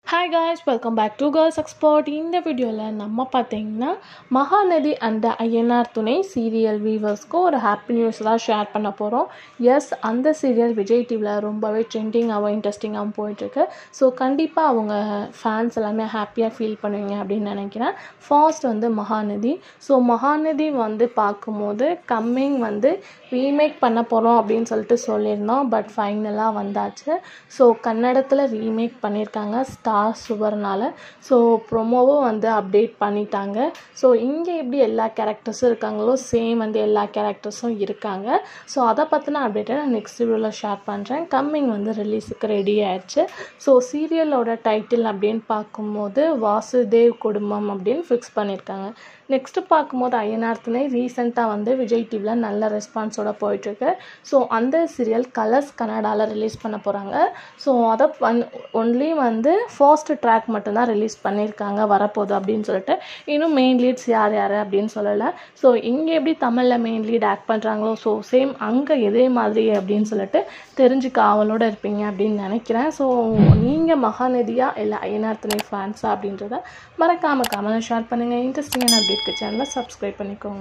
Hi guys, welcome back to Girls Expert. இந்த வீடியோவில் நம்ம பார்த்தீங்கன்னா மகாநதி அண்ட் ஐயனார் துணை சீரியல் வீவர்ஸ்க்கு ஒரு ஹாப்பி நியூஸ் தான் ஷேர் பண்ண போகிறோம். எஸ், அந்த சீரியல் விஜய் டிவியில் ரொம்பவே ட்ரெண்டிங்காகவும் இன்ட்ரெஸ்டிங்காகவும் போயிட்டுருக்கு. ஸோ கண்டிப்பாக அவங்க ஃபேன்ஸ் எல்லாமே ஹாப்பியாக ஃபீல் பண்ணுவீங்க அப்படின்னு நினைக்கிறேன். ஃபர்ஸ்ட் மகாநதி. ஸோ மகாநதி பார்க்கும்போது கம்மிங் ரீமேக் பண்ண போகிறோம் அப்படின்னு சொல்லியிருந்தோம். பட் ஃபைனலாக வந்தாச்சு. ஸோ கன்னடத்தில் ரீமேக் பண்ணியிருக்காங்க ஸ்டார் சுவர்னால. ஸோ ப்ரொமோவும் அப்டேட் பண்ணிட்டாங்க. ஸோ இங்கே எப்படி எல்லா கேரக்டர்ஸும் இருக்காங்களோ சேம் எல்லா கேரக்டர்ஸும் இருக்காங்க. ஸோ அதை பற்றின அப்டேட்டை நான் நெக்ஸ்ட் வீடியோவில் ஷேர் பண்ணுறேன். கம்மிங் ரிலீஸுக்கு ரெடி ஆயிடுச்சு. ஸோ சீரியலோட டைட்டில் அப்படின்னு பார்க்கும்போது வாசுதேவ் குடும்பம் அப்படின்னு ஃபிக்ஸ் பண்ணியிருக்காங்க. நெக்ஸ்ட்டு பார்க்கும்போது ஐயனார் துணை ரீசெண்டாக விஜய் டிவியில் நல்ல ரெஸ்பான்ஸோட போயிட்டுருக்கு. ஸோ அந்த சீரியல் கலர்ஸ் கன்னடாவில் ரிலீஸ் பண்ண போகிறாங்க. ஸோ அதை ஒன்லி ஃபர்ஸ்ட் ட்ராக் மட்டும்தான் ரிலீஸ் பண்ணியிருக்காங்க வரப்போகுது அப்படின்னு சொல்லிட்டு. இன்னும் மெயின் லீட்ஸ் யார் அப்படின்னு சொல்லலை. ஸோ இங்கே எப்படி தமிழில் மெயின் லீட் ஆக்ட் பண்ணுறாங்களோ ஸோ சேம் அங்கே இதே மாதிரி அப்படின்னு சொல்லிட்டு தெரிஞ்சுக்க ஆவலோடு இருப்பீங்க அப்படின்னு நினைக்கிறேன். ஸோ நீங்கள் மகாநதியா இல்லை ஐயனார் துணை ஃபேன்ஸா அப்படின்றத மறக்காமல் கமெண்ட் ஷேர் பண்ணுங்கள். இன்ட்ரெஸ்டிங்கான அப்டேட்க்கு சேனலை சப்ஸ்கிரைப் பண்ணிக்கோங்க.